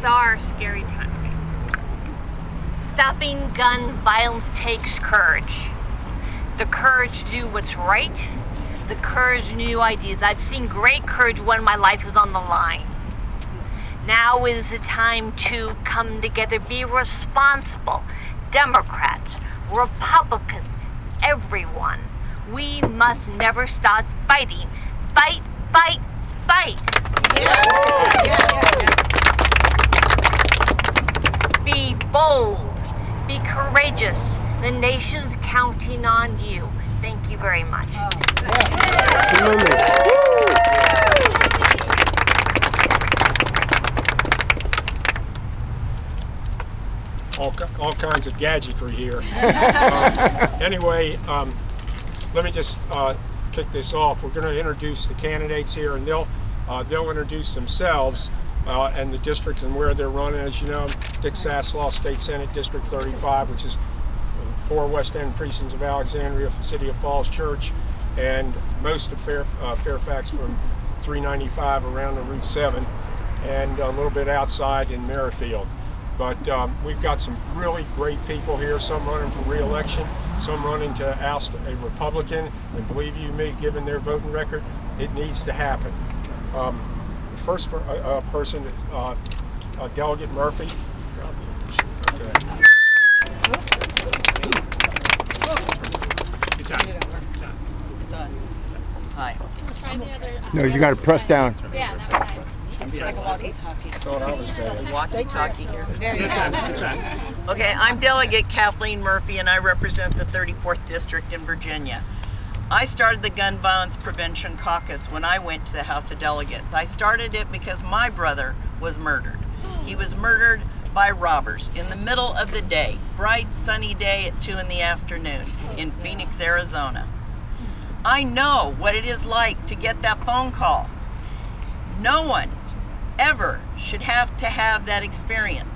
are scary times. Stopping gun violence takes courage. The courage to do what's right, the courage to new ideas. I've seen great courage when my life is on the line. Now is the time to come together, be responsible. Democrats, Republicans, everyone. We must never stop fighting. Fight, fight, fight. Be bold. Be courageous. The nation's counting on you. Thank you very much. All kinds of gadgetry here. Anyway, let me just kick this off. We're going to introduce the candidates here, and they'll introduce themselves and the district and where they're running. As you know, Dick Saslaw, State Senate, District 35, which is 4 West End precincts of Alexandria, City of Falls Church, and most of Fairfax from 395 around to Route 7, and a little bit outside in Merrifield. But we've got some really great people here, some running for re-election, some running to oust a Republican, and believe you me, given their voting record, it needs to happen. The first person, Delegate Murphy. Okay. It's on. Hi. No, you got to press down. Yeah, that was nice. Like a walkie-talkie. Thought I was dead. Walkie-talkie here. Okay, I'm Delegate Kathleen Murphy, and I represent the 34th District in Virginia. I started the Gun Violence Prevention Caucus when I went to the House of Delegates. I started it because my brother was murdered. He was murdered by robbers in the middle of the day, bright sunny day at 2 in the afternoon in Phoenix, Arizona. I know what it is like to get that phone call. No one ever should have to have that experience.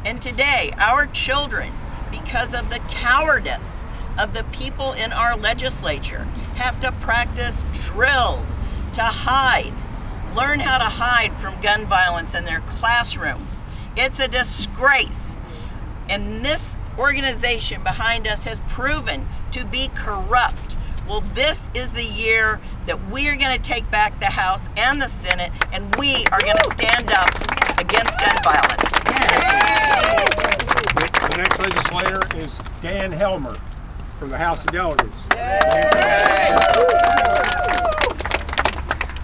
And today, our children, because of the cowardice of the people in our legislature, have to practice drills to hide, learn how to hide from gun violence in their classrooms. It's a disgrace. And this organization behind us has proven to be corrupt. Well, this is the year that we are going to take back the House and the Senate, and we are going to stand up against gun violence. The next legislator is Dan Helman from the House of Delegates.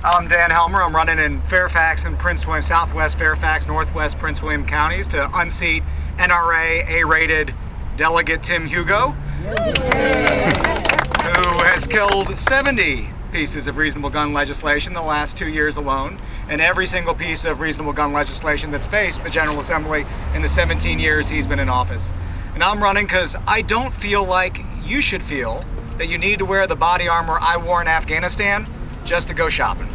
I'm Dan Helmer. I'm running in Fairfax and Prince William, Southwest Fairfax, Northwest Prince William counties to unseat NRA A-rated Delegate Tim Hugo, who has killed 70 pieces of reasonable gun legislation the last 2 years alone, and every single piece of reasonable gun legislation that's faced the General Assembly in the 17 years he's been in office. And I'm running because I don't feel like you should feel that you need to wear the body armor I wore in Afghanistan just to go shopping.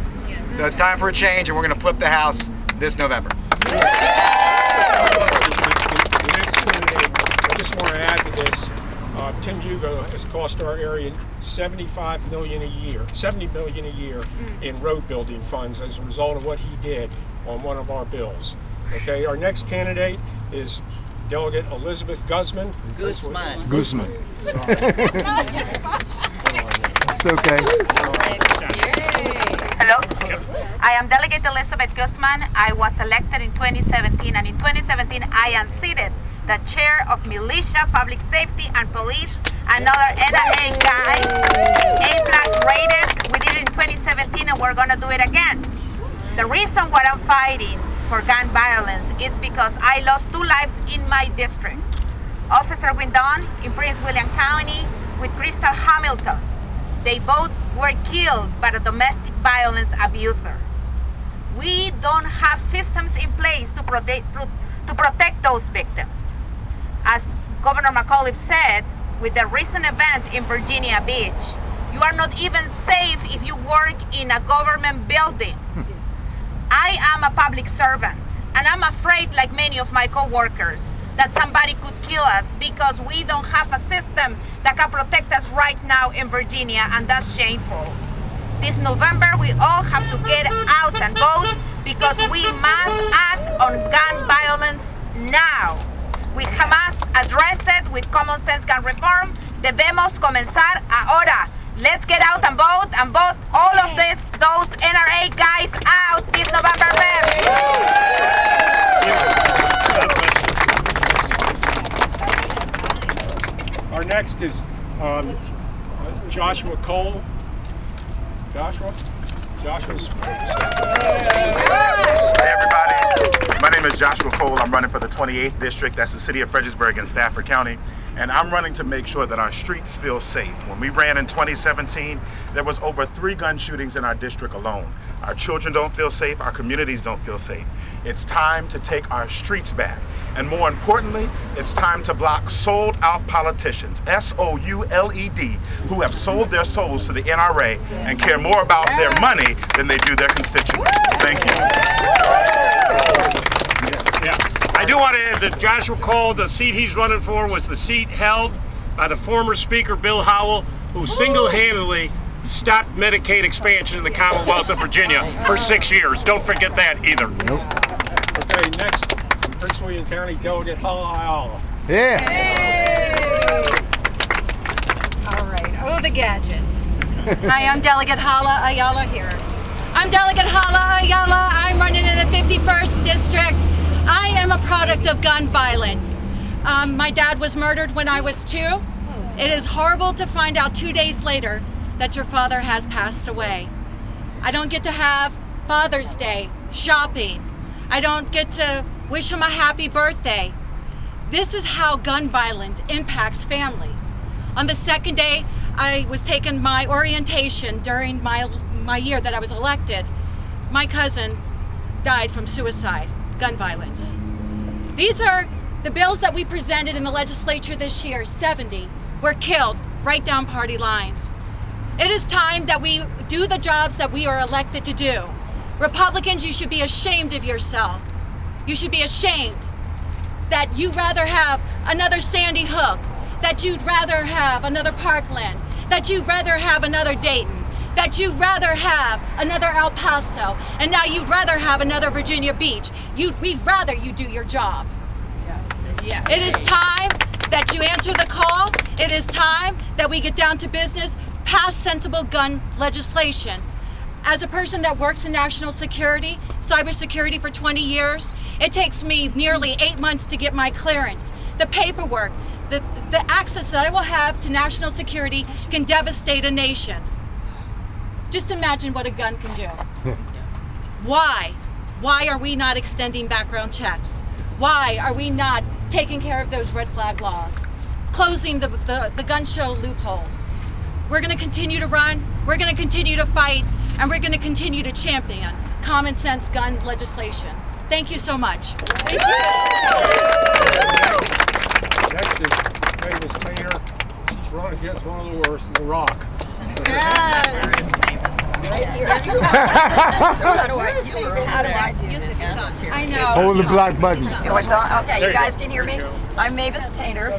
So it's time for a change, and we're going to flip the House this November. The next candidate, I just want to add to this, Tim Hugo has cost our area $70 million a year in road building funds as a result of what he did on one of our bills. Okay, our next candidate is Delegate Elizebeth Guzman. Guzman. It's okay. Hello? I am Delegate Elizebeth Guzman. I was elected in 2017, and in 2017 I unseated the chair of Militia, Public Safety, and Police, another NRA guy, A+ rated. We did it in 2017, and we're going to do it again. The reason why I'm fighting for gun violence is because I lost 2 lives in my district. Officer Loudoun in Prince William County with Crystal Hamilton. They both were killed by a domestic violence abuser. We don't have systems in place to protect those victims. As Governor McAuliffe said, with the recent event in Virginia Beach, you are not even safe if you work in a government building. I am a public servant, and I'm afraid, like many of my co-workers, that somebody could kill us because we don't have a system that can protect us right now in Virginia, and that's shameful. This November, we all have to get out and vote because we must act on gun violence now. We jamás address it with common sense gun reform. Debemos comenzar ahora. Let's get out and vote all of those NRA guys out this November 5th. Our next is Joshua Cole. Joshua's. Hey everybody, my name is Joshua Cole. I'm running for the 28th district. That's the city of Fredericksburg in Stafford County. And I'm running to make sure that our streets feel safe. When we ran in 2017, there was over 3 gun shootings in our district alone. Our children don't feel safe, our communities don't feel safe. It's time to take our streets back. And more importantly, it's time to block sold out politicians, S-O-U-L-E-D, who have sold their souls to the NRA and care more about their money than they do their constituents. Thank you. I do want to add that Joshua Cole, the seat he's running for, was the seat held by the former Speaker Bill Howell, who single-handedly stopped Medicaid expansion in the Commonwealth of Virginia for 6 years. Don't forget that either. Nope. Okay, next, Prince William County Delegate Hala Ayala. Yeah. All right. Oh, the gadgets. Hi, I'm Delegate Hala Ayala here. I'm Delegate Hala Ayala. I'm running in the 51st District. I am a product of gun violence. My dad was murdered when I was 2. It is horrible to find out 2 days later that your father has passed away. I don't get to have Father's Day, shopping. I don't get to wish him a happy birthday. This is how gun violence impacts families. On the second day, I was taking my orientation during my year that I was elected. My cousin died from suicide. Gun violence. These are the bills that we presented in the legislature this year. 70 were killed right down party lines. It is time that we do the jobs that we are elected to do. Republicans, you should be ashamed of yourself. You should be ashamed that you'd rather have another Sandy Hook, that you'd rather have another Parkland, that you'd rather have another Dayton, that you'd rather have another El Paso, and now you'd rather have another Virginia Beach. We'd rather you do your job. Yes. It is time that you answer the call. It is time that we get down to business, pass sensible gun legislation. As a person that works in national security, cybersecurity for 20 years, it takes me nearly 8 months to get my clearance. The paperwork, the access that I will have to national security can devastate a nation. Just imagine what a gun can do. Why? Why are we not extending background checks? Why are we not taking care of those red flag laws? Closing the gun show loophole. We're going to continue to run, we're going to continue to fight, and we're going to continue to champion common sense gun legislation. Thank you so much. Next is Mavis Tainor. She's running against one of the worst, The Rock. I know. Hold the black button. What's on? Okay, you guys can hear me? I'm Mavis Tainor.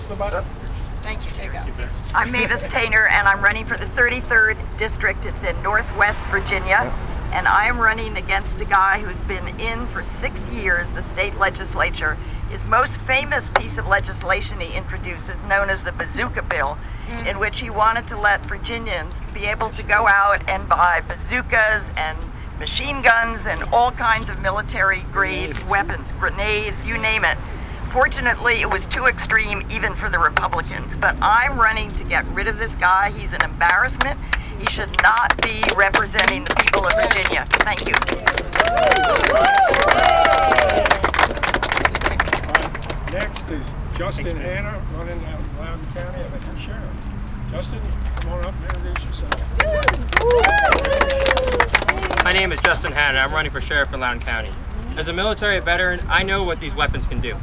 Thank you, Jacob. I'm Mavis Tainor, and I'm running for the 33rd District. It's in Northwest Virginia. And I'm running against a guy who's been in for 6 years, the state legislature. His most famous piece of legislation he introduced is known as the Bazooka Bill, in which he wanted to let Virginians be able to go out and buy bazookas and machine guns and all kinds of military-grade weapons, grenades, you name it. Fortunately, it was too extreme even for the Republicans, but I'm running to get rid of this guy. He's an embarrassment. He should not be representing the people of Virginia. Thank you. Next is Justin Hanna, running out of Loudoun County. I think you're sheriff. Justin, come on up and introduce yourself. My name is Justin Hanna. I'm running for sheriff in Loudoun County. As a military veteran, I know what these weapons can do.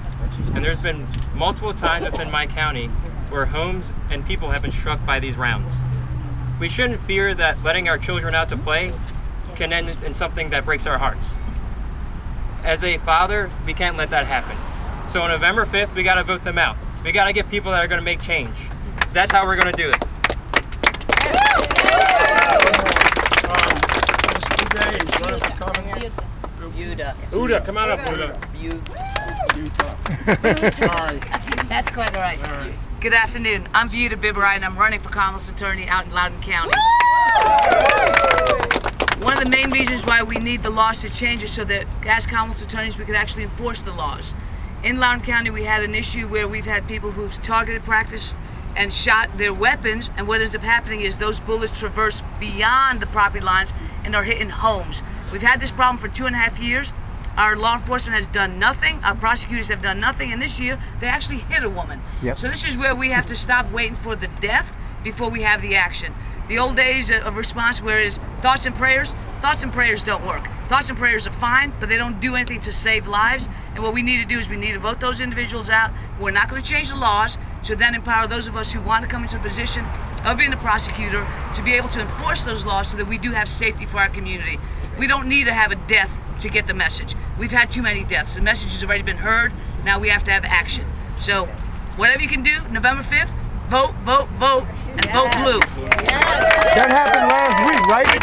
And there's been multiple times within my county where homes and people have been struck by these rounds. We shouldn't fear that letting our children out to play can end in something that breaks our hearts. As a father, we can't let that happen. So on November 5th, we got to vote them out. We got to get people that are going to make change. That's how we're going to do it. Today is running for Commonwealth. Buta, come on up, Buta. Sorry. That's quite all right. Good afternoon. I'm Buta Biberaj, and I'm running for Commonwealth Attorney out in Loudoun County. One of the main reasons why we need the laws to change is so that as Commonwealth Attorneys we could actually enforce the laws. In Loudoun County we had an issue where we've had people who've targeted practice and shot their weapons, and what ends up happening is those bullets traverse beyond the property lines and are hitting homes. We've had this problem for 2.5 years. Our law enforcement has done nothing, our prosecutors have done nothing, and this year they actually hit a woman. Yep. So this is where we have to stop waiting for the death before we have the action. The old days of response where it is thoughts and prayers don't work. Thoughts and prayers are fine, but they don't do anything to save lives, and what we need to do is we need to vote those individuals out. We're not going to change the laws, to then empower those of us who want to come into a position of being a prosecutor to be able to enforce those laws so that we do have safety for our community. We don't need to have a death to get the message. We've had too many deaths. The message has already been heard. Now we have to have action. So whatever you can do, November 5th, vote, vote, vote, and vote blue. That happened last week, right?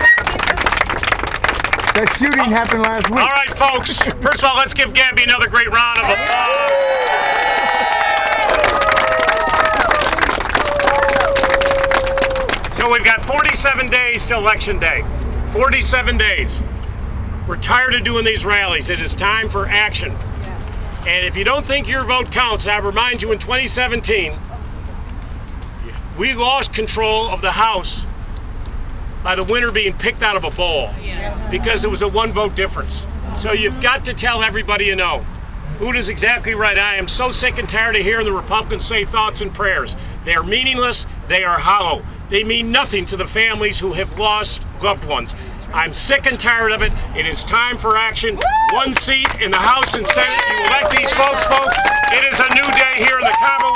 That shooting happened last week. All right, folks. First of all, let's give Gabby another great round of applause. So we've got 47 days to Election Day. 47 days. We're tired of doing these rallies. It is time for action. And if you don't think your vote counts, I remind you in 2017, we lost control of the House by the winner being picked out of a bowl because it was a one-vote difference. So you've got to tell everybody you know. Buta's exactly right. I am so sick and tired of hearing the Republicans say thoughts and prayers. They are meaningless. They are hollow. They mean nothing to the families who have lost loved ones. I'm sick and tired of it. It is time for action. One seat in the House and Senate. You elect these folks. It is a new day here in the Commonwealth.